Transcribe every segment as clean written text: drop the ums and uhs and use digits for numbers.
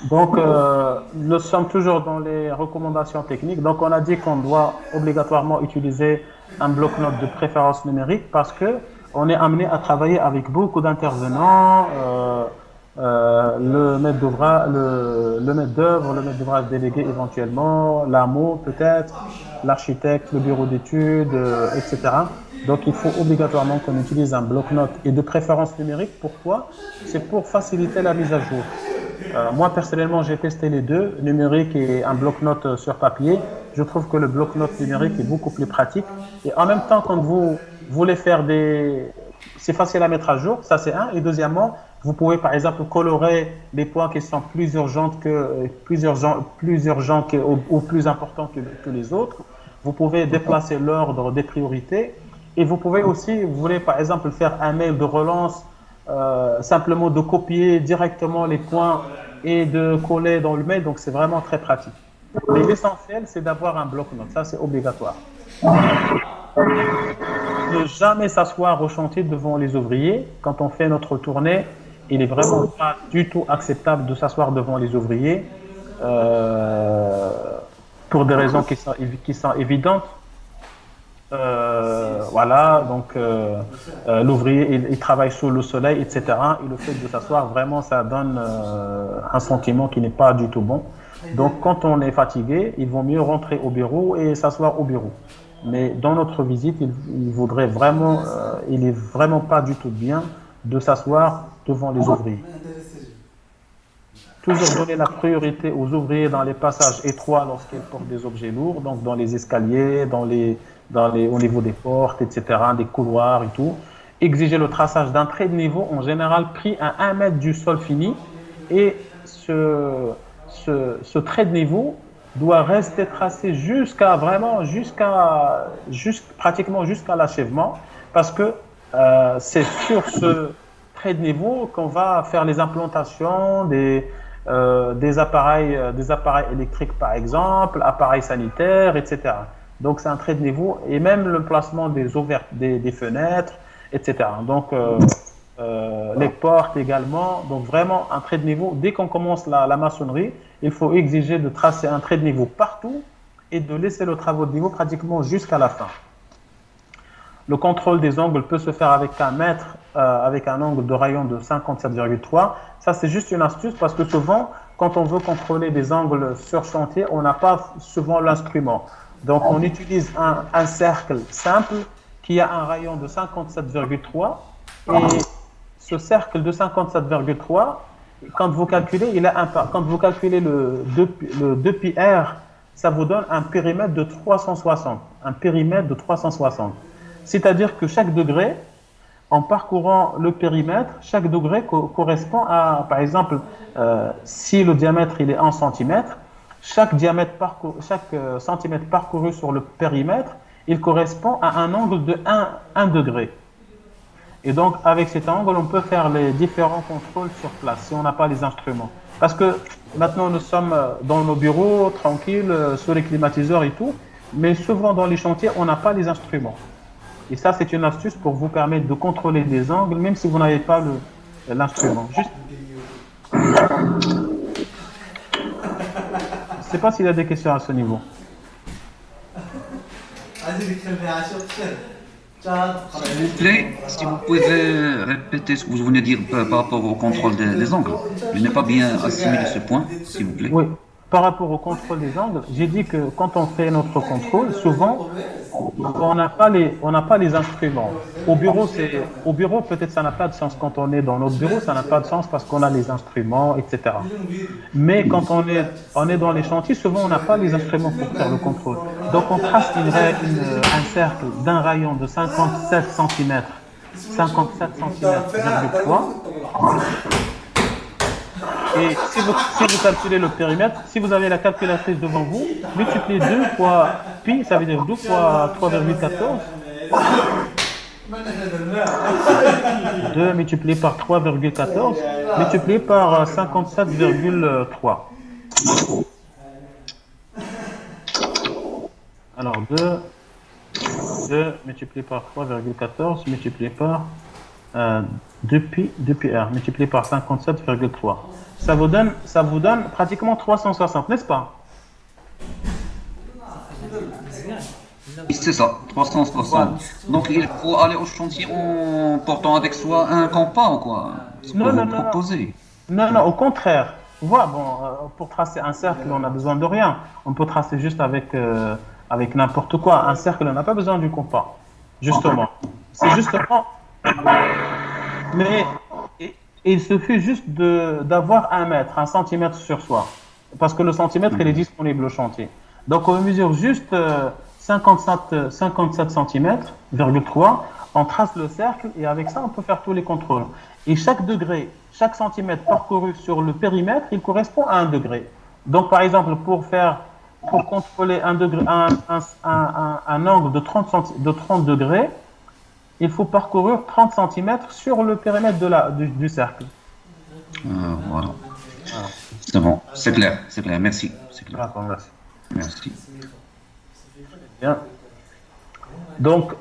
Donc, nous sommes toujours dans les recommandations techniques. Donc, on a dit qu'on doit obligatoirement utiliser un bloc-notes de préférence numérique parce que on est amené à travailler avec beaucoup d'intervenants, le maître d'ouvrage, le maître d'œuvre, le maître d'ouvrage délégué éventuellement, l'AMO peut-être, l'architecte, le bureau d'études, etc. Donc, il faut obligatoirement qu'on utilise un bloc-notes et de préférence numérique. Pourquoi? C'est pour faciliter la mise à jour. Moi, personnellement, j'ai testé les deux, numérique et un bloc-notes sur papier. Je trouve que le bloc-notes numérique est beaucoup plus pratique. Et en même temps, quand vous voulez faire des... C'est facile à mettre à jour, ça c'est un. Et deuxièmement, vous pouvez par exemple colorer les points qui sont plus urgents ou plus importants que les autres. Vous pouvez déplacer l'ordre des priorités. Et vous pouvez aussi, vous voulez par exemple faire un mail de relance, simplement de copier directement les points et de coller dans le mail, donc c'est vraiment très pratique. Mais l'essentiel, c'est d'avoir un bloc-notes, ça c'est obligatoire. Ne jamais s'asseoir au chantier devant les ouvriers. Quand on fait notre tournée, il est vraiment pas du tout acceptable de s'asseoir devant les ouvriers euh, pour des raisons qui sont évidentes. Voilà, donc l'ouvrier, il travaille sous le soleil, etc. Et le fait de s'asseoir, vraiment, ça donne un sentiment qui n'est pas du tout bon. Donc, quand on est fatigué, il vaut mieux rentrer au bureau et s'asseoir au bureau. Mais dans notre visite, il est vraiment pas du tout bien de s'asseoir devant les ouvriers. Toujours donner la priorité aux ouvriers dans les passages étroits lorsqu'ils portent des objets lourds, donc dans les escaliers, au niveau des portes, etc., des couloirs et tout. Exiger le traçage d'un trait de niveau, en général pris à 1 mètre du sol fini. Et ce trait de niveau doit rester tracé pratiquement jusqu'à l'achèvement, parce que c'est sur ce trait de niveau qu'on va faire les implantations des appareils électriques, par exemple, appareils sanitaires, etc. Donc, c'est un trait de niveau et même le placement des fenêtres, etc. Donc, les portes également. Donc, vraiment, un trait de niveau. Dès qu'on commence la maçonnerie, il faut exiger de tracer un trait de niveau partout et de laisser le travail de niveau pratiquement jusqu'à la fin. Le contrôle des angles peut se faire avec un mètre, avec un angle de rayon de 57,3. Ça, c'est juste une astuce parce que souvent, quand on veut contrôler des angles sur chantier, on n'a pas souvent l'instrument. Donc, on utilise un cercle simple qui a un rayon de 57,3. Et ce cercle de 57,3, quand vous calculez, quand vous calculez le 2πr, ça vous donne un périmètre de 360. Un périmètre de 360. C'est-à-dire que chaque degré, en parcourant le périmètre, chaque degré correspond à, par exemple, si le diamètre il est 1 cm, chaque centimètre parcouru sur le périmètre, il correspond à un angle de 1 degré. Et donc, avec cet angle, on peut faire les différents contrôles sur place si on n'a pas les instruments. Parce que maintenant, nous sommes dans nos bureaux, tranquilles, sous les climatiseurs et tout, mais souvent dans les chantiers, on n'a pas les instruments. Et ça, c'est une astuce pour vous permettre de contrôler des angles, même si vous n'avez pas l'instrument. Juste... Je ne sais pas s'il y a des questions à ce niveau. S'il vous plaît, si vous pouvez répéter ce que vous venez de dire par rapport au contrôle des angles. Je n'ai pas bien assimilé ce point, s'il vous plaît. Oui, par rapport au contrôle des angles, j'ai dit que quand on fait notre contrôle, souvent, on n'a pas les instruments. Au bureau, peut-être ça n'a pas de sens. Quand on est dans notre bureau, ça n'a pas de sens parce qu'on a les instruments, etc. Mais quand on est dans les chantiers, souvent on n'a pas les instruments pour faire le contrôle. Donc on trace un cercle d'un rayon de 57 cm, 57 cm,3. Et si vous calculez le périmètre, si vous avez la calculatrice devant vous, multipliez 2 fois pi, ça veut dire 2 fois 3,14. 2 multiplié par 3,14, multiplié par 57,3. Alors 2 multiplié par 3,14 multiplié par depuis R, multiplié par 57,3. Ça vous donne pratiquement 360, n'est-ce pas? Oui, c'est ça, 360. Voilà. Donc il faut aller au chantier en portant avec soi un compas ou quoi? Ce que Non, vous non, non, non. proposez. Non, non, au contraire. Voilà, bon, pour tracer un cercle, on a besoin de rien. On peut tracer juste avec n'importe quoi. Un cercle, on n'a pas besoin du compas. Justement. C'est justement. Mais il suffit juste d'avoir un mètre, un centimètre sur soi. Parce que le centimètre, il est disponible au chantier. Donc, on mesure juste 57 centimètres, 3. On trace le cercle et avec ça, on peut faire tous les contrôles. Et chaque degré, chaque centimètre parcouru sur le périmètre, il correspond à un degré. Donc, par exemple, pour contrôler un angle de 30 degrés, il faut parcourir 30 centimètres sur le périmètre du cercle. Voilà. Voilà. C'est clair, merci. C'est clair. D'accord, merci. Merci. Bien. Donc,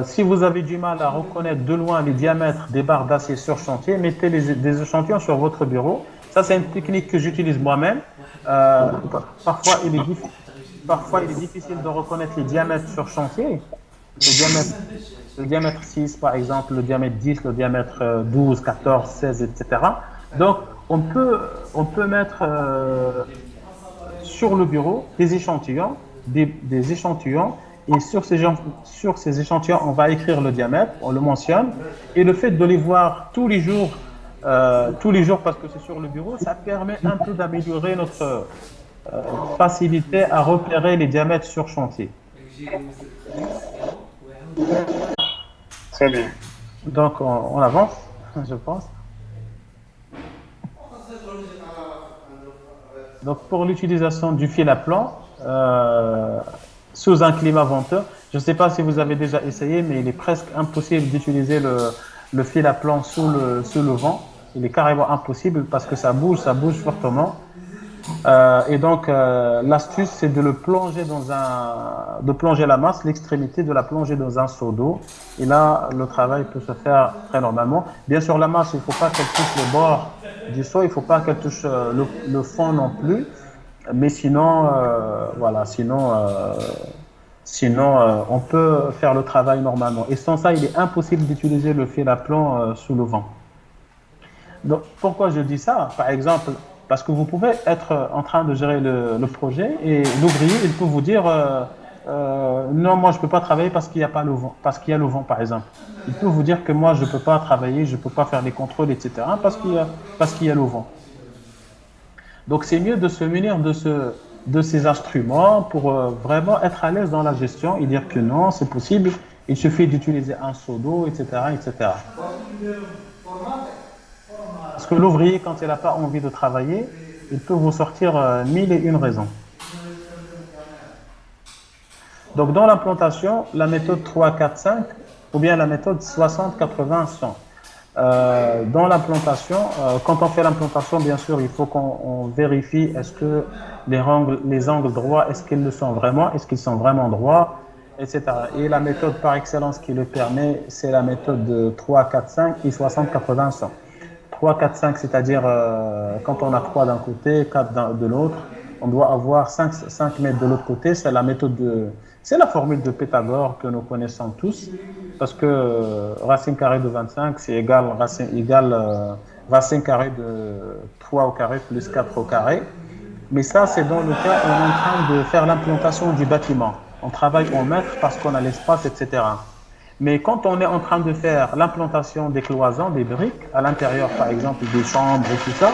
si vous avez du mal à reconnaître de loin les diamètres des barres d'acier sur chantier, mettez des échantillons sur votre bureau. Ça, c'est une technique que j'utilise moi-même. Parfois, parfois, il est difficile de reconnaître les diamètres sur chantier. Le diamètre 6, par exemple, le diamètre 10, le diamètre 12, 14, 16, etc. Donc, on peut mettre sur le bureau des échantillons, des échantillons, et sur ces échantillons, on va écrire le diamètre, on le mentionne, et le fait de les voir tous les jours parce que c'est sur le bureau, ça permet un peu d'améliorer notre facilité à repérer les diamètres sur chantier. Très bien. Donc, on avance, je pense. Donc, pour l'utilisation du fil à plomb sous un climat venteux, je ne sais pas si vous avez déjà essayé, mais il est presque impossible d'utiliser le fil à plomb sous le vent. Il est carrément impossible parce que ça bouge fortement. Et donc, l'astuce, c'est de plonger la masse, l'extrémité de la plonger dans un seau d'eau. Et là, le travail peut se faire très normalement. Bien sûr, la masse, il ne faut pas qu'elle touche le bord du seau, il ne faut pas qu'elle touche le fond non plus. Mais sinon, voilà, sinon, on peut faire le travail normalement. Et sans ça, il est impossible d'utiliser le fil à plomb sous le vent. Donc, pourquoi je dis ça? Par exemple, parce que vous pouvez être en train de gérer le projet et l'ouvrier, il peut vous dire non, moi je ne peux pas travailler parce qu'il n'y a pas le vent, parce qu'il y a le vent par exemple. Il peut vous dire que moi je ne peux pas travailler, je ne peux pas faire les contrôles, etc. parce qu'il y a le vent. Donc c'est mieux de se munir de ces instruments pour vraiment être à l'aise dans la gestion et dire que non, c'est possible, il suffit d'utiliser un seau d'eau, etc., etc. Parce que l'ouvrier, quand il n'a pas envie de travailler, il peut vous sortir 1001 raisons. Donc, dans l'implantation, la méthode 3, 4, 5 ou bien la méthode 60, 80, 100. Dans l'implantation, quand on fait l'implantation, bien sûr, il faut qu'on vérifie est-ce que les angles droits, est-ce qu'ils le sont vraiment, est-ce qu'ils sont vraiment droits, etc. Et la méthode par excellence qui le permet, c'est la méthode de 3, 4, 5 et 60, 80, 100. 3, 4, 5, c'est-à-dire quand on a 3 d'un côté, 4 de l'autre, on doit avoir 5 mètres de l'autre côté. C'est la formule de Pythagore que nous connaissons tous, parce que racine carrée de 25, c'est égal racine carrée de 3 au carré plus 4 au carré. Mais ça, c'est dans le cas où on est en train de faire l'implantation du bâtiment. On travaille en mètres parce qu'on a l'espace, etc. Mais quand on est en train de faire l'implantation des cloisons, des briques, à l'intérieur, par exemple, des chambres et tout ça,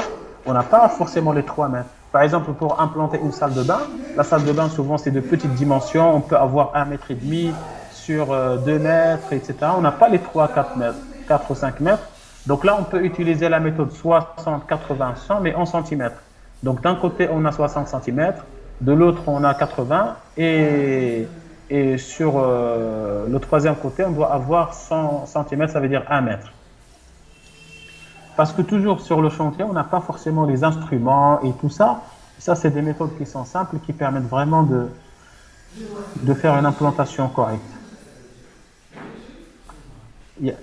on n'a pas forcément les 3 mètres. Par exemple, pour implanter une salle de bain, la salle de bain, souvent, c'est de petites dimensions. On peut avoir 1,5 mètre sur 2 mètres, etc. On n'a pas les 3, 4 mètres, 4 ou 5 mètres. Donc là, on peut utiliser la méthode 60, 80, 100, mais en centimètres. Donc d'un côté, on a 60 centimètres, de l'autre, on a 80, et sur le troisième côté, on doit avoir 100 cm, ça veut dire 1 mètre. Parce que toujours sur le chantier, on n'a pas forcément les instruments et tout ça. Ça, c'est des méthodes qui sont simples, qui permettent vraiment de faire une implantation correcte. Il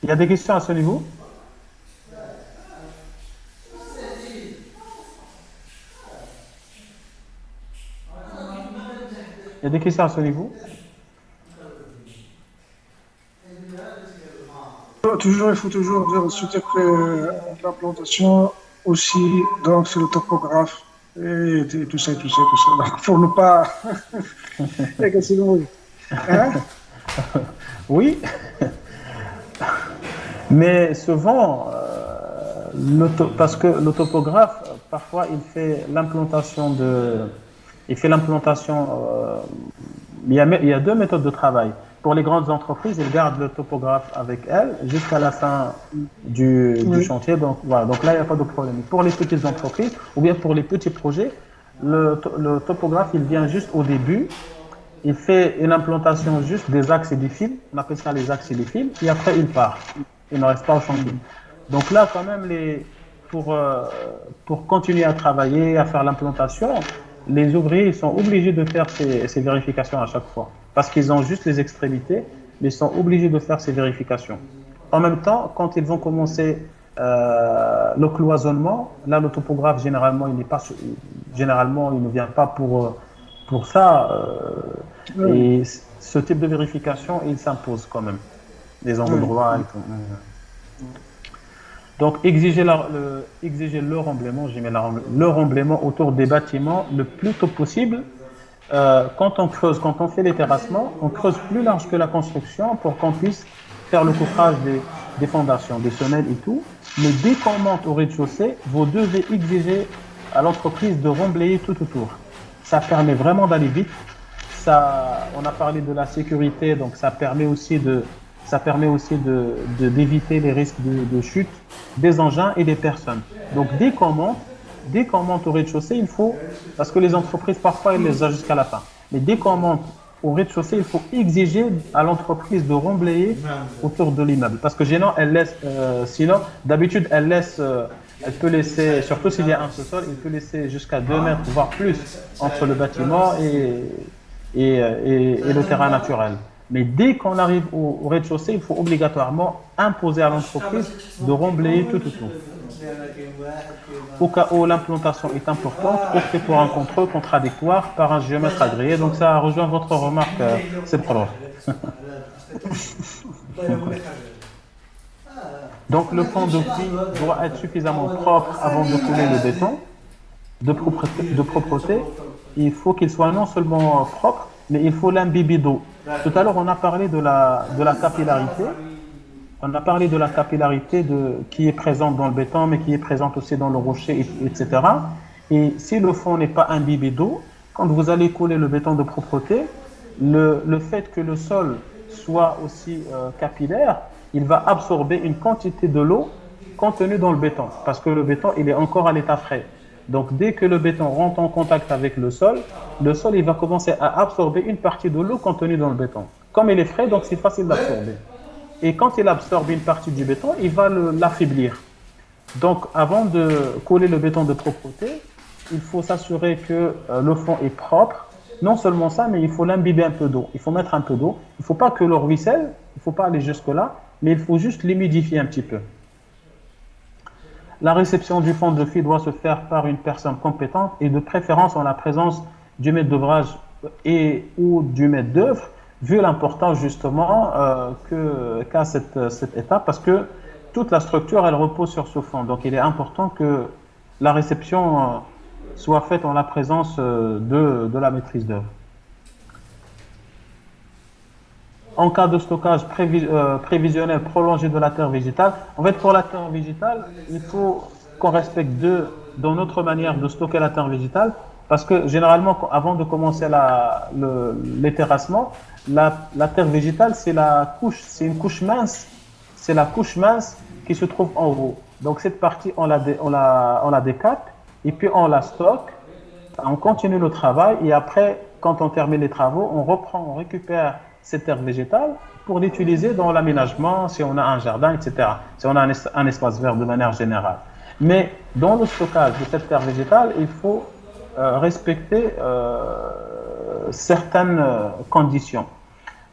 y y a des questions à ce niveau? Il y a des questions à ce niveau? Toujours, il faut toujours se dire que l'implantation aussi, donc c'est le topographe et tout ça, tout ça, tout ça. Donc, pour ne pas. C'est le mot. Hein? Oui, mais souvent, parce que le topographe, parfois, il fait l'implantation. Il y a deux méthodes de travail. Pour les grandes entreprises, ils gardent le topographe avec elles jusqu'à la fin du chantier. Donc voilà, donc là, il n'y a pas de problème. Pour les petites entreprises ou bien pour les petits projets, le topographe, il vient juste au début. Il fait une implantation juste des axes et des fils. On appelle ça les axes et les fils. Et après, il part. Il ne reste pas au chantier. Donc là, quand même, pour continuer à travailler, à faire l'implantation, les ouvriers sont obligés de faire ces vérifications à chaque fois. Parce qu'ils ont juste les extrémités, mais ils sont obligés de faire ces vérifications. En même temps, quand ils vont commencer le cloisonnement, là, le topographe, généralement, il ne vient pas pour ça. Et ce type de vérification, il s'impose quand même. Les angles droits et tout. Donc, exiger le remblaiement, le remblaiement autour des bâtiments le plus tôt possible. Quand on fait les terrassements, on creuse plus large que la construction pour qu'on puisse faire le couvrage des fondations, des semelles et tout. Mais dès qu'on monte au rez-de-chaussée, vous devez exiger à l'entreprise de remblayer tout autour. Ça permet vraiment d'aller vite. On a parlé de la sécurité, donc ça permet aussi d'éviter les risques de chute des engins et des personnes. Donc dès qu'on monte au rez-de-chaussée, parce que les entreprises parfois elles les ont jusqu'à la fin, mais dès qu'on monte au rez-de-chaussée, il faut exiger à l'entreprise de remblayer autour de l'immeuble, parce que sinon d'habitude elle peut laisser, surtout s'il y a un sous-sol, il peut laisser jusqu'à 2 mètres voire plus entre le bâtiment et le terrain naturel. Mais dès qu'on arrive au rez-de-chaussée, il faut obligatoirement imposer à l'entreprise de remblayer tout autour. Au cas où l'implantation est importante, optez pour un contrôle contradictoire par un géomètre agréé. Donc ça rejoint votre remarque, c'est propre. Donc le fond de puits doit être suffisamment propre avant de couler le béton. De propreté, il faut qu'il soit non seulement propre, mais il faut l'imbiber d'eau. Tout à l'heure, on a parlé de la capillarité. On a parlé de la capillarité qui est présente dans le béton, mais qui est présente aussi dans le rocher, etc. Et si le fond n'est pas imbibé d'eau, quand vous allez couler le béton de propreté, le fait que le sol soit aussi capillaire, il va absorber une quantité de l'eau contenue dans le béton, parce que le béton, il est encore à l'état frais. Donc, dès que le béton rentre en contact avec le sol, il va commencer à absorber une partie de l'eau contenue dans le béton. Comme il est frais, donc c'est facile d'absorber. Et quand il absorbe une partie du béton, il va l'affaiblir. Donc, avant de coller le béton de propreté, il faut s'assurer que le fond est propre. Non seulement ça, mais il faut l'imbiber un peu d'eau. Il faut mettre un peu d'eau. Il ne faut pas que l'eau ruisselle, il ne faut pas aller jusque-là, mais il faut juste l'humidifier un petit peu. La réception du fond de puits doit se faire par une personne compétente et de préférence en la présence du maître d'ouvrage ou du maître d'œuvre, vu l'importance justement qu'a cette étape, parce que toute la structure, elle repose sur ce fond. Donc il est important que la réception soit faite en la présence de la maîtrise d'œuvre. En cas de stockage prévisionnel prolongé de la terre végétale, en fait, pour la terre végétale, il faut qu'on respecte dans notre manière de stocker la terre végétale, parce que généralement, avant de commencer les terrassements, la terre végétale, c'est une couche mince, c'est la couche mince qui se trouve en haut. Donc cette partie, on la décape et puis on la stocke, on continue le travail et après, quand on termine les travaux, on récupère cette terre végétale pour l'utiliser dans l'aménagement, si on a un jardin, etc. Si on a un espace vert de manière générale. Mais dans le stockage de cette terre végétale, il faut respecter certaines conditions.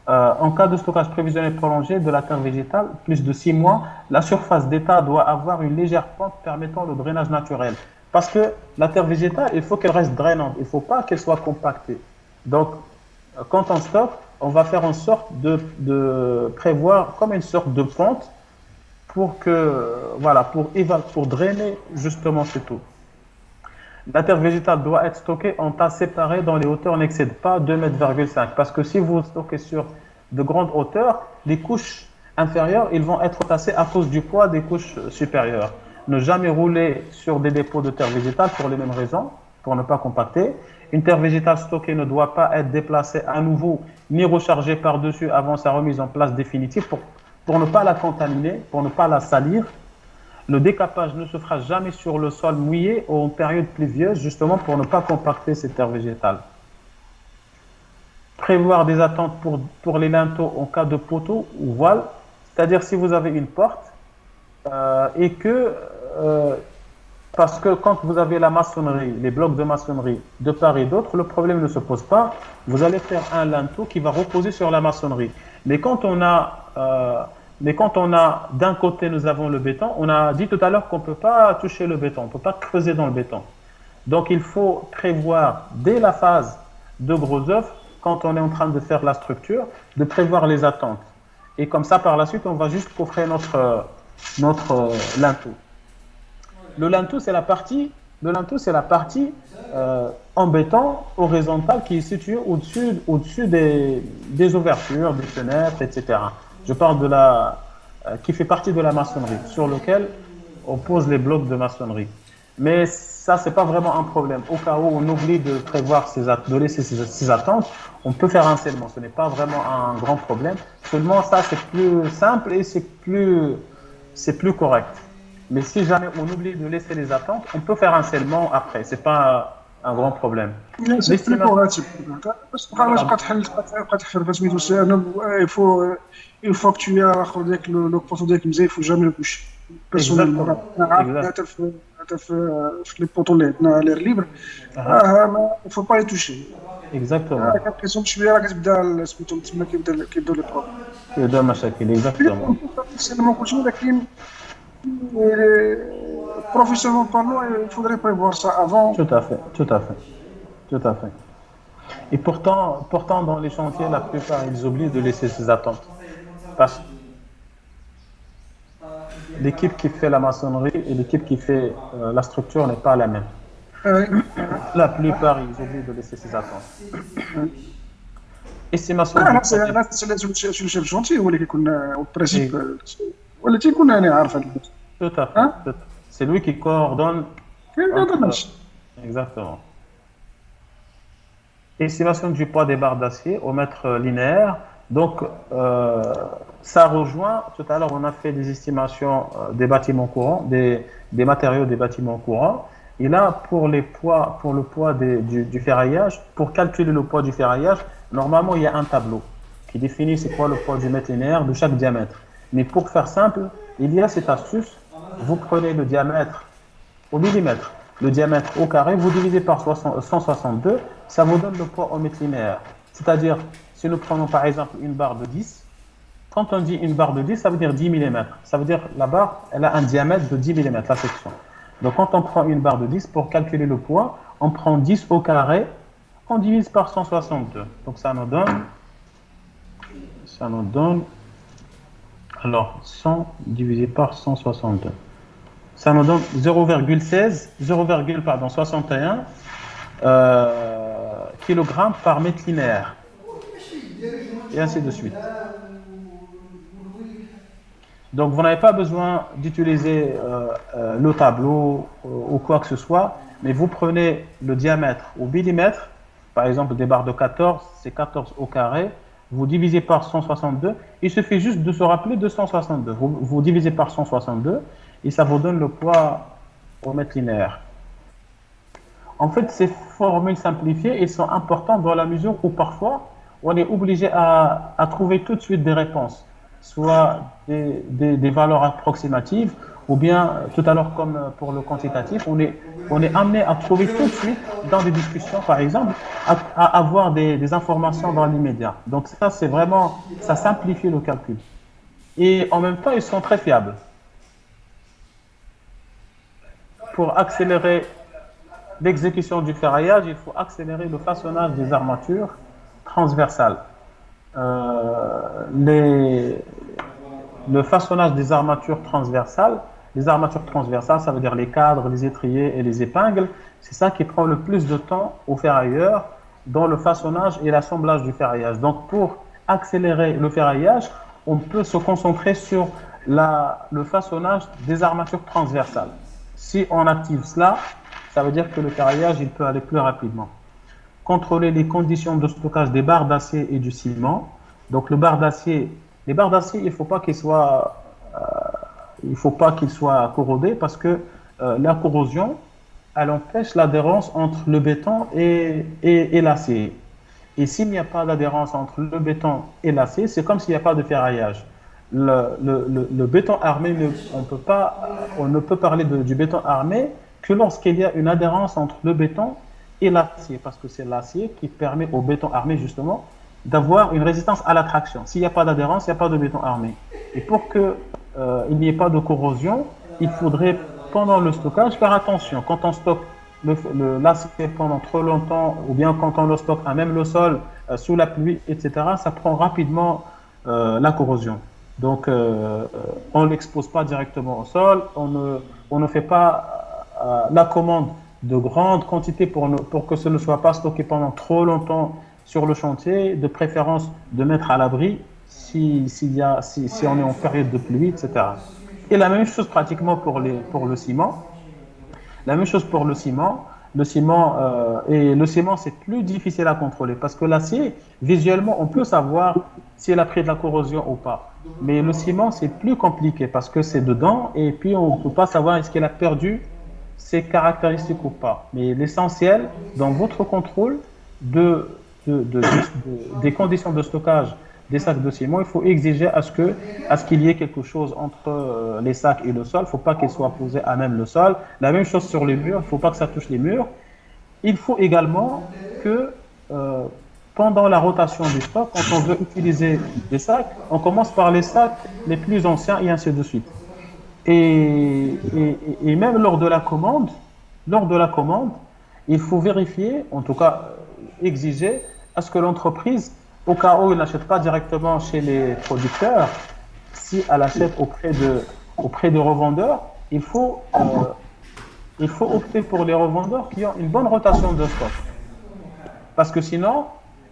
En cas de stockage prévisionnel prolongé de la terre végétale, plus de 6 mois, la surface d'état doit avoir une légère pente permettant le drainage naturel. Parce que la terre végétale, il faut qu'elle reste drainante, il ne faut pas qu'elle soit compactée. Donc, quand on stocke, on va faire en sorte de prévoir comme une sorte de pente pour que, voilà, pour drainer justement cette eau. La terre végétale doit être stockée en tas séparés dont les hauteurs n'excèdent pas 2,5 m. Parce que si vous stockez sur de grandes hauteurs, les couches inférieures, ils vont être tassées à cause du poids des couches supérieures. Ne jamais rouler sur des dépôts de terre végétale pour les mêmes raisons, pour ne pas compacter. Une terre végétale stockée ne doit pas être déplacée à nouveau ni rechargée par-dessus avant sa remise en place définitive pour ne pas la contaminer, pour ne pas la salir. Le décapage ne se fera jamais sur le sol mouillé ou en période pluvieuse, justement pour ne pas compacter cette terre végétale. Prévoir des attentes pour les linteaux en cas de poteau ou voile, c'est-à-dire si vous avez une porte et que, parce que quand vous avez la maçonnerie, les blocs de maçonnerie de part et d'autre, le problème ne se pose pas, vous allez faire un linteau qui va reposer sur la maçonnerie. Mais quand on a d'un côté, nous avons le béton, on a dit tout à l'heure qu'on ne peut pas toucher le béton, on ne peut pas creuser dans le béton. Donc, il faut prévoir dès la phase de gros œuvre, quand on est en train de faire la structure, de prévoir les attentes. Et comme ça, par la suite, on va juste coffrer notre linteau. Le linteau, c'est la partie en béton horizontale qui est située au-dessus des ouvertures, des fenêtres, etc. Je parle qui fait partie de la maçonnerie, sur lequel on pose les blocs de maçonnerie. Mais ça, c'est pas vraiment un problème. Au cas où on oublie de prévoir de laisser ces attentes, on peut faire un scellement. Ce n'est pas vraiment un grand problème. Seulement, ça, c'est plus simple et c'est plus correct. Mais si jamais on oublie de laisser les attentes, on peut faire un scellement après. C'est pas un grand problème. C'est plus correct. Parce que une fois que tu as le poteau d'eau, il ne faut jamais le coucher. Personnellement, les poteaux l'air libre, il ne faut pas les toucher. Exactement. كتكون شويه راه كتبدا سميتو تما كيبداو لي بروبليم. كيبداو مشاكل exactement. سينما كلشي ولكن professionnellement parlant, il faudrait prévoir ça avant. Tout à fait. Et pourtant dans les chantiers, la plupart ils oublient de laisser ces attentes. Parce que l'équipe qui fait la maçonnerie et l'équipe qui fait la structure n'est pas la même. La plupart, ils oublient de laisser ces attentes. Estimation c'est le chef de chantier هو اللي كيكون البرينسيپ ولا تيكون انا عارف هذا. Tout à fait. C'est lui qui coordonne. Exactement. Estimation du poids des barres d'acier au mètre linéaire. Donc, ça rejoint, tout à l'heure, on a fait des estimations des bâtiments courants, des matériaux des bâtiments courants. Et là, pour le poids du ferraillage, pour calculer le poids du ferraillage, normalement, il y a un tableau qui définit c'est quoi le poids du mètre linéaire de chaque diamètre. Mais pour faire simple, il y a cette astuce. Vous prenez le diamètre au millimètre, le diamètre au carré, vous divisez par 162, ça vous donne le poids au mètre linéaire. C'est-à-dire, si nous prenons par exemple une barre de 10, quand on dit une barre de 10, ça veut dire 10 mm. Ça veut dire la barre, elle a un diamètre de 10 mm, la section. Donc quand on prend une barre de 10, pour calculer le poids, on prend 10 au carré, on divise par 162. Donc ça nous donne alors 100 divisé par 162. Ça nous donne 0,61 kg par mètre linéaire. Et ainsi de suite. Donc vous n'avez pas besoin d'utiliser le tableau ou quoi que ce soit, mais vous prenez le diamètre au millimètre, par exemple des barres de 14, c'est 14 au carré, vous divisez par 162, il suffit juste de se rappeler de 162. Vous divisez par 162 et ça vous donne le poids au mètre linéaire. En fait, ces formules simplifiées, elles sont importantes dans la mesure où parfois, on est obligé à trouver tout de suite des réponses, soit des valeurs approximatives ou bien tout à l'heure comme pour le quantitatif, on est amené à trouver tout de suite dans des discussions, par exemple, à avoir des informations dans l'immédiat. Donc ça, c'est vraiment, ça simplifie le calcul. Et en même temps, ils sont très fiables. Pour accélérer l'exécution du ferraillage, il faut accélérer le façonnage des armatures transversales. Le façonnage des armatures transversales, ça veut dire les cadres, les étriers et les épingles, c'est ça qui prend le plus de temps au ferrailleur dans le façonnage et l'assemblage du ferraillage. Donc pour accélérer le ferraillage, on peut se concentrer sur le façonnage des armatures transversales. Si on active cela, ça veut dire que le ferraillage il peut aller plus rapidement. Contrôler les conditions de stockage des barres d'acier et du ciment. Donc les barres d'acier, il ne faut pas qu'ils soient corrodés parce que la corrosion, elle empêche l'adhérence entre le béton et l'acier. Et s'il n'y a pas d'adhérence entre le béton et l'acier, c'est comme s'il n'y a pas de ferraillage. Le béton armé, on ne peut parler du béton armé que lorsqu'il y a une adhérence entre le béton et l'acier, parce que c'est l'acier qui permet au béton armé justement d'avoir une résistance à la traction. S'il n'y a pas d'adhérence, il n'y a pas de béton armé. Et pour qu'il n'y ait pas de corrosion, il faudrait pendant le stockage faire attention. Quand on stocke l'acier pendant trop longtemps, ou bien quand on le stocke à même le sol, sous la pluie, etc., ça prend rapidement la corrosion. Donc on ne l'expose pas directement au sol, on ne fait pas la commande de grandes quantités pour que ce ne soit pas stocké pendant trop longtemps sur le chantier, de préférence de mettre à l'abri si on est en période de pluie, etc. Et la même chose pratiquement pour le ciment. La même chose pour le ciment. Le ciment, c'est plus difficile à contrôler parce que l'acier, visuellement, on peut savoir s'il a pris de la corrosion ou pas. Mais le ciment, c'est plus compliqué parce que c'est dedans et puis on ne peut pas savoir est-ce qu'il a perdu ses caractéristiques ou pas. Mais l'essentiel, dans votre contrôle des conditions de stockage des sacs de ciment, il faut exiger à ce qu'il y ait quelque chose entre les sacs et le sol. Il ne faut pas qu'ils soient posés à même le sol. La même chose sur les murs, il ne faut pas que ça touche les murs. Il faut également que pendant la rotation du stock, quand on veut utiliser des sacs, on commence par les sacs les plus anciens et ainsi de suite. Et même lors de la commande, il faut vérifier, en tout cas exiger, à ce que l'entreprise, au cas où elle n'achète pas directement chez les producteurs, si elle achète auprès de revendeurs, il faut opter pour les revendeurs qui ont une bonne rotation de stock. Parce que sinon,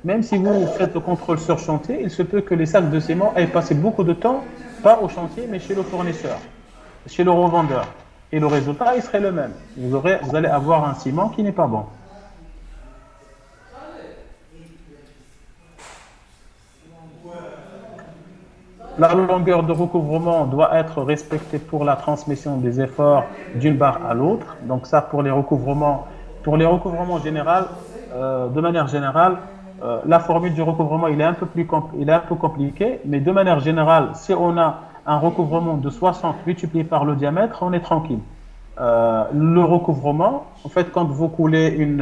même si vous faites le contrôle sur chantier, il se peut que les sacs de ciment aient passé beaucoup de temps, pas au chantier, mais chez le fournisseur, chez le revendeur. Et le résultat, il serait le même. Vous allez avoir un ciment qui n'est pas bon. La longueur de recouvrement doit être respectée pour la transmission des efforts d'une barre à l'autre. Donc ça, pour les recouvrements généraux, de manière générale, la formule du recouvrement, il est un peu compliqué, mais de manière générale, si on a un recouvrement de 60 multiplié par le diamètre, on est tranquille. Le recouvrement, en fait, quand vous coulez une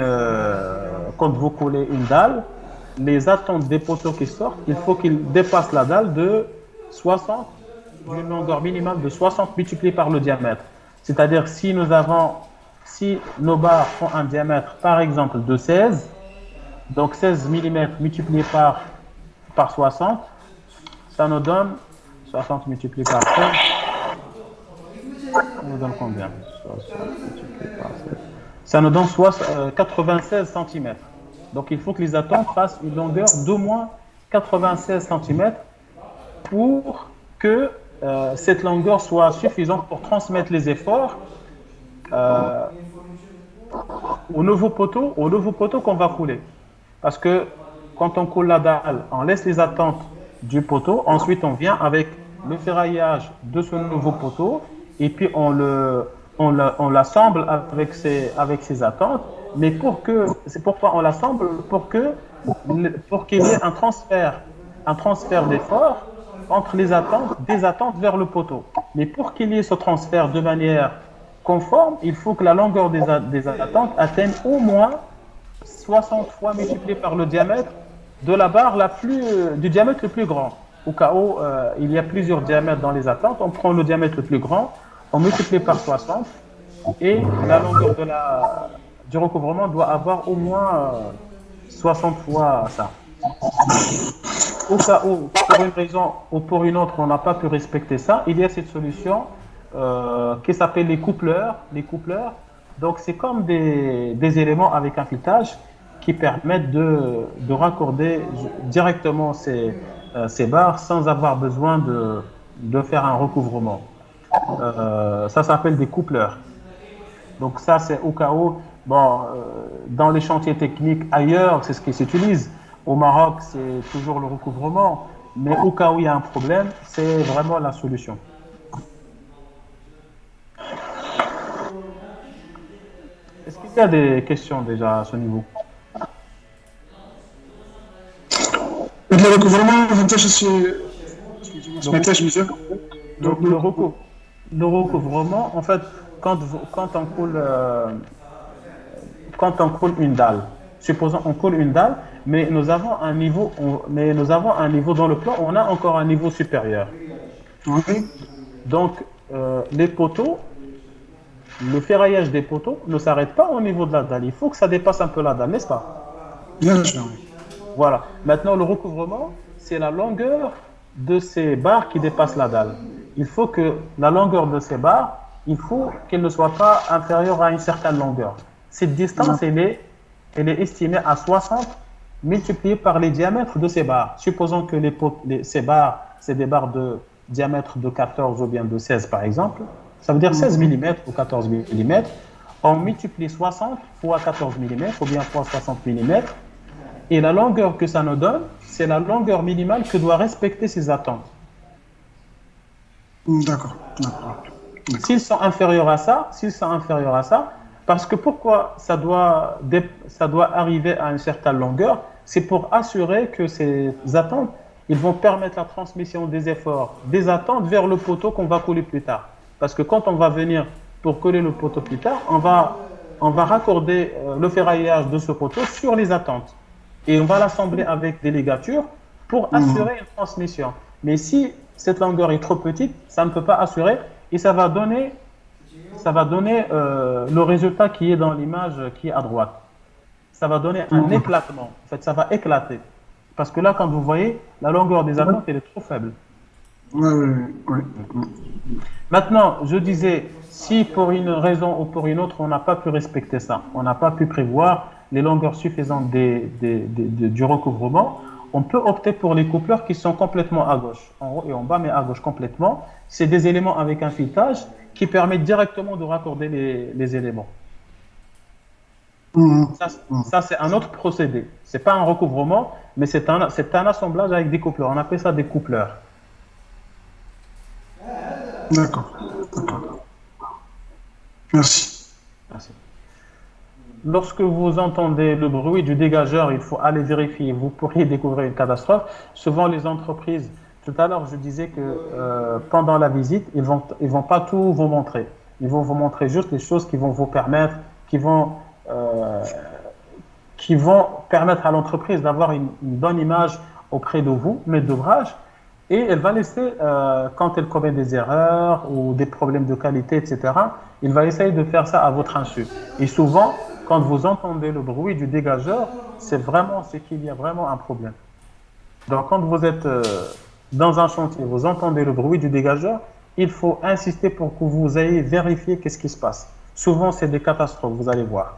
dalle, les attentes des poteaux qui sortent, il faut qu'ils dépassent la dalle de 60, d'une longueur minimale de 60 multiplié par le diamètre. C'est-à-dire si nos barres font un diamètre, par exemple, de 16, donc 16 mm multiplié par 60, ça nous donne 60 multiplié par 16, ça nous donne combien? 60 multiplié par 16. Ça nous donne 96 cm. Donc il faut que les attentes fassent une longueur d'au moins 96 cm pour que cette longueur soit suffisante pour transmettre les efforts au nouveau poteau qu'on va couler. Parce que quand on coule la dalle, on laisse les attentes du poteau, ensuite on vient avec le ferraillage de ce nouveau poteau et puis on l'assemble avec ses attentes. Mais c'est pourquoi on l'assemble pour qu'il y ait un transfert d'effort entre des attentes vers le poteau. Mais pour qu'il y ait ce transfert de manière conforme, il faut que la longueur des attentes atteigne au moins 60 fois multiplié par le diamètre de la barre du diamètre le plus grand. Au cas où il y a plusieurs diamètres dans les attentes, on prend le diamètre le plus grand, on multiplie par 60 et la longueur du recouvrement doit avoir au moins 60 fois ça. Au cas où, pour une raison ou pour une autre, on n'a pas pu respecter ça, il y a cette solution qui s'appelle les coupleurs. Les coupleurs, donc c'est comme des éléments avec un filetage qui permettent de raccorder directement ces barres sans avoir besoin de faire un recouvrement. Ça s'appelle des coupleurs. Donc ça, c'est au cas où, dans les chantiers techniques ailleurs, c'est ce qui s'utilise. Au Maroc, c'est toujours le recouvrement, mais au cas où il y a un problème, c'est vraiment la solution. Est-ce qu'il y a des questions déjà à ce niveau? Le recouvrement, donc le recouvrement, en fait, quand on coule une dalle, supposons on coule une dalle, mais nous avons un niveau dans le plan, on a encore un niveau supérieur. Oui. Donc, les poteaux, le ferraillage des poteaux ne s'arrête pas au niveau de la dalle. Il faut que ça dépasse un peu la dalle, n'est-ce pas? Bien sûr. Voilà. Maintenant, le recouvrement, c'est la longueur de ces barres qui dépassent la dalle. Il faut que la longueur de ces barres, il faut qu'elle ne soit pas inférieure à une certaine longueur. Cette distance, elle est estimée à 60 multiplié par les diamètres de ces barres. Supposons que ces barres, c'est des barres de diamètre de 14 ou bien de 16 par exemple. Ça veut dire 16 mm ou 14 mm. On multiplie 60 fois 14 mm ou bien fois 60 mm. Et la longueur que ça nous donne, c'est la longueur minimale que doit respecter ces attentes. D'accord. S'ils sont inférieurs à ça, parce que pourquoi ça doit arriver à une certaine longueur, c'est pour assurer que ces attentes, ils vont permettre la transmission des efforts, des attentes vers le poteau qu'on va coller plus tard. Parce que quand on va venir pour coller le poteau plus tard, on va raccorder le ferraillage de ce poteau sur les attentes. Et on va l'assembler avec des ligatures pour assurer une transmission. Mais si cette longueur est trop petite, ça ne peut pas assurer et ça va donner le résultat qui est dans l'image qui est à droite. Ça va donner un éclatement. En fait, ça va éclater. Parce que là, quand vous voyez, la longueur des attentes, elle est trop faible. Oui. Maintenant, je disais, si pour une raison ou pour une autre, on n'a pas pu respecter ça, on n'a pas pu prévoir les longueurs suffisantes du recouvrement, on peut opter pour les coupleurs qui sont complètement à gauche, en haut et en bas, mais à gauche complètement. C'est des éléments avec un filetage qui permettent directement de raccorder les éléments. Ça, c'est un autre procédé. Ce n'est pas un recouvrement, mais c'est un assemblage avec des coupleurs. On appelle ça des coupleurs. D'accord. Merci. Lorsque vous entendez le bruit du dégageur, il faut aller vérifier. Vous pourriez découvrir une catastrophe. Souvent, les entreprises, tout à l'heure, je disais que pendant la visite, ils vont pas tout vous montrer. Ils vont vous montrer juste les choses qui vont vous permettre, qui vont permettre à l'entreprise d'avoir une bonne image auprès de vous, maître d'ouvrage. Et elle va laisser, quand elle commet des erreurs ou des problèmes de qualité, etc., il va essayer de faire ça à votre insu. Et souvent, quand vous entendez le bruit du dégageur, c'est qu'il y a vraiment un problème. Donc, quand vous êtes dans un chantier, vous entendez le bruit du dégageur, il faut insister pour que vous ayez vérifié qu'est-ce qui se passe. Souvent, c'est des catastrophes, vous allez voir.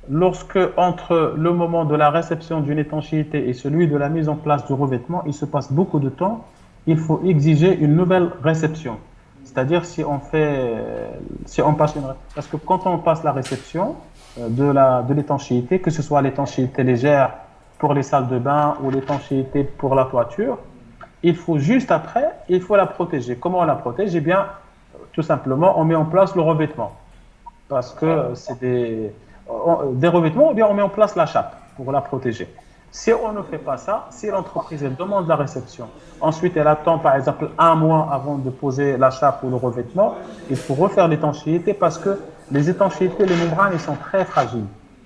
Lorsque, entre le moment de la réception d'une étanchéité et celui de la mise en place du revêtement, il se passe beaucoup de temps, il faut exiger une nouvelle réception. C'est-à-dire parce que quand on passe la réception de l'étanchéité, que ce soit l'étanchéité légère pour les salles de bain ou l'étanchéité pour la toiture, il faut juste après, il faut la protéger. Comment on la protège? Eh bien, tout simplement, on met en place le revêtement. Parce que c'est des revêtements, ou bien on met en place la chape pour la protéger. Si on ne fait pas ça, si l'entreprise elle demande la réception, ensuite elle attend par exemple un mois avant de poser la chape ou le revêtement, il faut refaire l'étanchéité parce que les étanchéités, les membranes, ils sont très fragiles.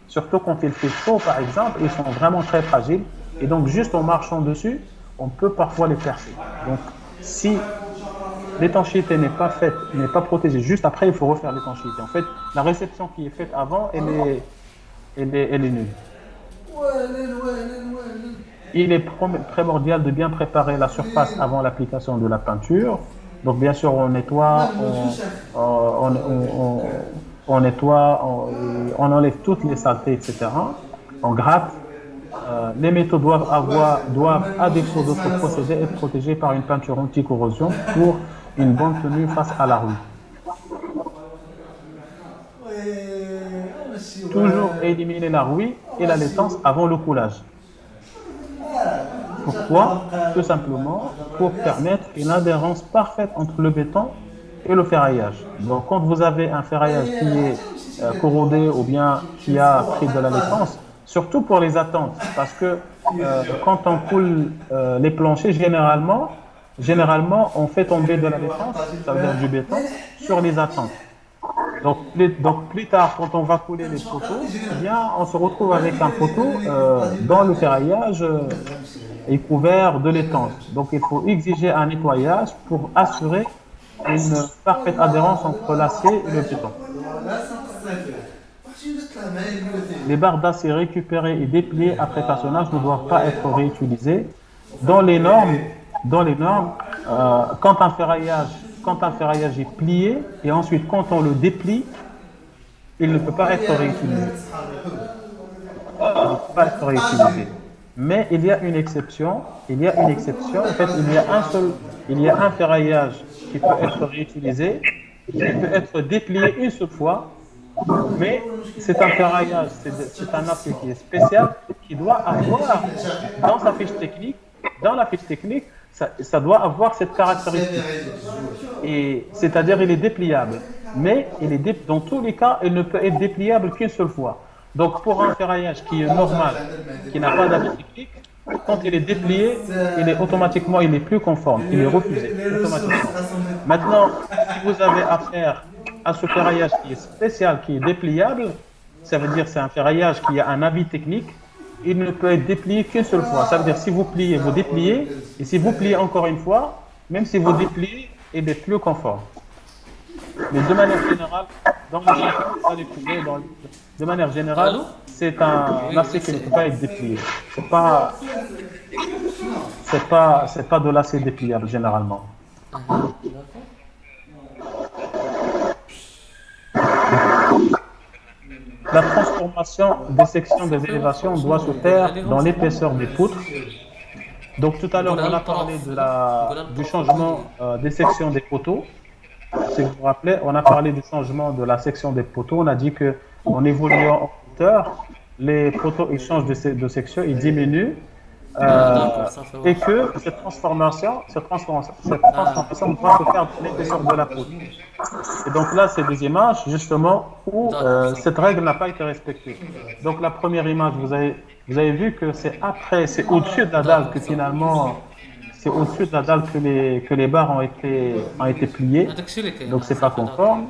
Surtout quand il fait chaud par exemple, ils sont vraiment très fragiles. Et donc juste en marchant dessus, on peut parfois les percer. Donc si l'étanchéité n'est pas faite, n'est pas protégée, juste après il faut refaire l'étanchéité. En fait, la réception qui est faite avant, elle est nulle. Il est primordial de bien préparer la surface avant l'application de la peinture. Donc, bien sûr, on nettoie, on nettoie, on enlève toutes les saletés, etc. On gratte. Les métaux doivent, à défaut d'autres procédés, être protégés par une peinture anti-corrosion pour une bonne tenue face à la rue. Toujours éliminer la rouille et la laitance avant le coulage. Pourquoi? Tout simplement pour permettre une adhérence parfaite entre le béton et le ferraillage. Donc quand vous avez un ferraillage qui est corrodé ou bien qui a pris de la laitance, surtout pour les attentes, parce que quand on coule les planchers, généralement on fait tomber de la laitance, ça veut dire du béton, sur les attentes. Donc plus tard, quand on va couler les poteaux, eh bien, on se retrouve avec un poteau dont le ferraillage est couvert de laitance. Donc il faut exiger un nettoyage pour assurer une parfaite adhérence entre l'acier et le béton. Les barres d'acier récupérées et dépliées après façonnage ne doivent pas être réutilisées. Dans les normes, quand un ferraillage est plié et ensuite quand on le déplie, il ne peut pas être réutilisé. Mais il y a une exception. En fait, il y a un ferraillage qui peut être réutilisé, qui peut être déplié une seule fois, mais c'est un ferraillage, c'est un acier qui est spécial, qui doit avoir dans sa fiche technique, ça doit avoir cette caractéristique. Et c'est-à-dire il est dépliable. Mais dans tous les cas, il ne peut être dépliable qu'une seule fois. Donc pour un ferraillage qui est normal, qui n'a pas d'avis technique, quand il est déplié, il est plus conforme, il est refusé automatiquement. Maintenant, si vous avez affaire à ce ferraillage qui est spécial, qui est dépliable, ça veut dire que c'est un ferraillage qui a un avis technique, il ne peut être déplié qu'une seule fois. Ça veut dire si vous pliez, vous dépliez, et si vous pliez encore une fois, même si vous dépliez, il est plus conforme. Mais de manière générale, c'est un acier qui ne peut pas être déplié. C'est pas de l'acier dépliable généralement. La transformation des sections des élévations doit se faire dans l'épaisseur des poutres. Donc tout à l'heure, on a parlé du changement des sections des poteaux. Si vous vous rappelez, on a parlé du changement de la section des poteaux. On a dit qu'en évoluant en hauteur, les poteaux ils changent de section, ils diminuent. Et que cette transformation doit se faire dans l'épaisseur de la poutre. Et donc là, c'est des images justement où cette règle n'a pas été respectée. Donc la première image, vous avez vu que c'est au-dessus de la dalle que finalement, c'est au-dessus de la dalle que les barres ont été pliées. Donc c'est pas conforme.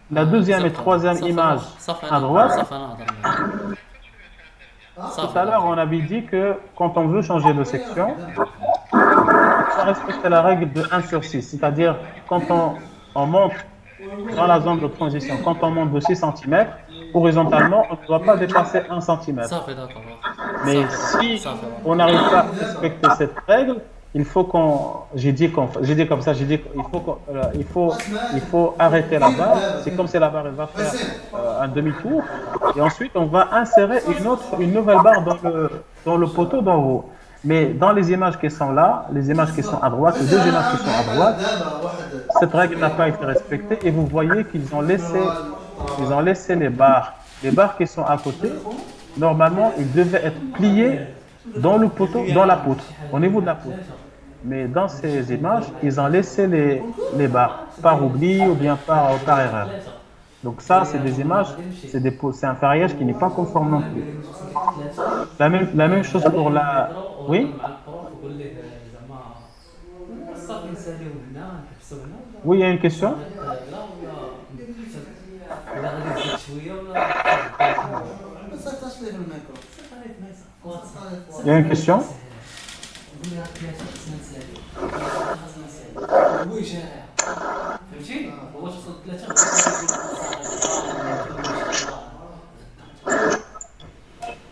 La deuxième et troisième image à droite. Tout à l'heure, on avait dit que quand on veut changer de section, ça respecte la règle de 1/6. C'est-à-dire, quand on monte dans la zone de transition, quand on monte de 6 cm, horizontalement, on ne doit pas dépasser 1 cm. Mais si on n'arrive pas à respecter cette règle, il faut il faut arrêter la barre. C'est comme si la barre elle va faire un demi-tour et ensuite on va insérer une nouvelle barre dans le poteau d'en haut. Mais dans les images qui sont là, les images qui sont à droite, les deux images qui sont à droite, cette règle n'a pas été respectée et vous voyez qu'ils ont laissé les barres qui sont à côté. Normalement, ils devaient être pliés dans le poteau, dans la poutre, au niveau de la poutre. Mais dans ces images, ils ont laissé les barres, par oubli ou bien par erreur. Donc ça, c'est des images, c'est un ferraillage qui n'est pas conforme non plus. La même chose pour la... Oui? Oui, il y a une question? Il y a une question?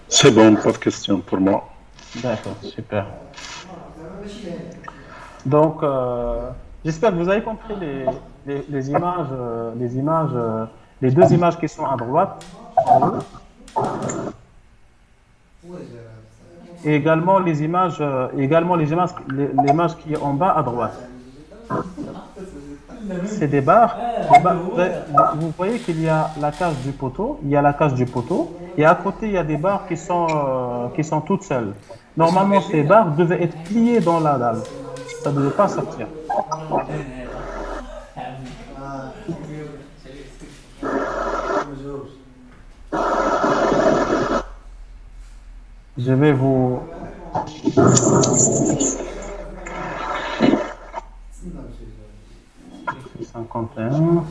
C'est bon, pas de question pour moi. D'accord, super. Donc, j'espère que vous avez compris les images, les deux images qui sont à droite, en haut, et également l'image qui est en bas à droite. C'est des barres. Vous voyez qu'il y a la cage du poteau, et à côté il y a des barres qui sont toutes seules. Normalement, ces barres devaient être pliées dans la dalle. Ça ne devait pas sortir. Je vais vous... 51.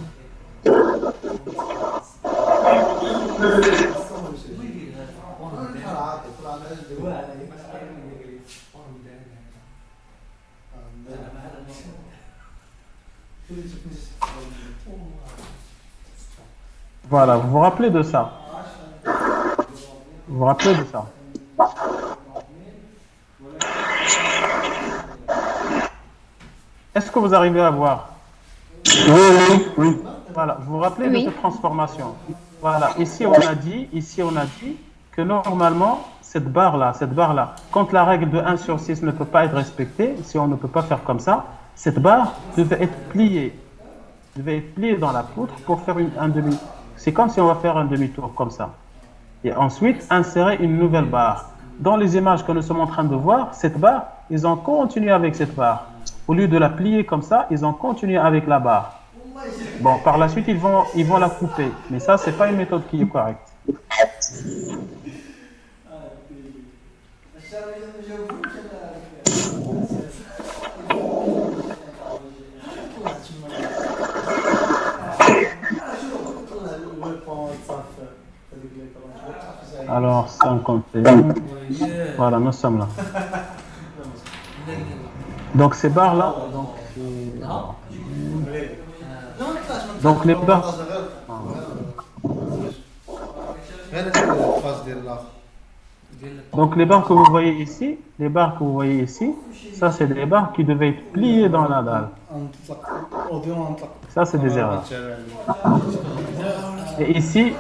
Voilà, vous vous rappelez de ça? Vous vous rappelez de ça? Est-ce que vous arrivez à voir? Oui. Voilà, vous vous rappelez de cette transformation? Voilà, ici on a dit que normalement, cette barre-là, quand la règle de 1 sur 6 ne peut pas être respectée, si on ne peut pas faire comme ça, cette barre devait être pliée dans la poutre pour faire un demi. C'est comme si on va faire un demi-tour comme ça. Et ensuite, insérer une nouvelle barre. Dans les images que nous sommes en train de voir, cette barre, ils ont continué avec cette barre. Au lieu de la plier comme ça, ils ont continué avec la barre. Bon, par la suite, ils vont la couper. Mais ça, c'est pas une méthode qui est correcte. Alors, 51. Voilà, nous sommes là. Donc, ces barres-là, donc les barres... Donc, les barres que vous voyez ici, ça, c'est des barres qui devaient être pliées dans la dalle. Ça, c'est des erreurs. Et ici,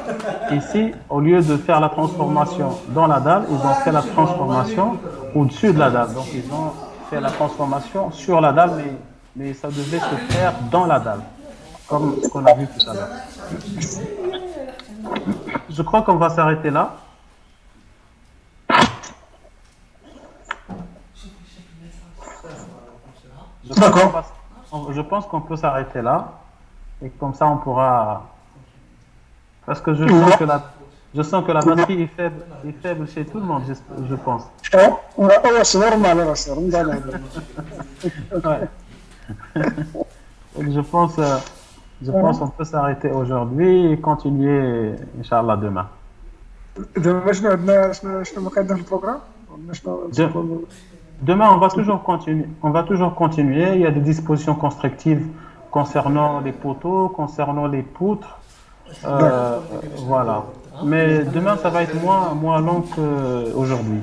au lieu de faire la transformation dans la dalle, ils ont fait la transformation au-dessus de la dalle. Donc, ils ont fait la transformation sur la dalle, mais ça devait se faire dans la dalle, comme ce qu'on a vu tout à l'heure. Je crois qu'on va s'arrêter là. D'accord. Je pense qu'on peut s'arrêter là. Et comme ça, on pourra... Parce que je sens que la batterie est faible chez tout le monde, je pense. c'est normal. Ouais. Donc, je pense qu'on peut s'arrêter aujourd'hui et continuer, Inch'Allah, demain. Demain, on va toujours continuer. Il y a des dispositions constructives concernant les poteaux, concernant les poutres. Voilà. Mais demain, ça va être moins long qu'aujourd'hui.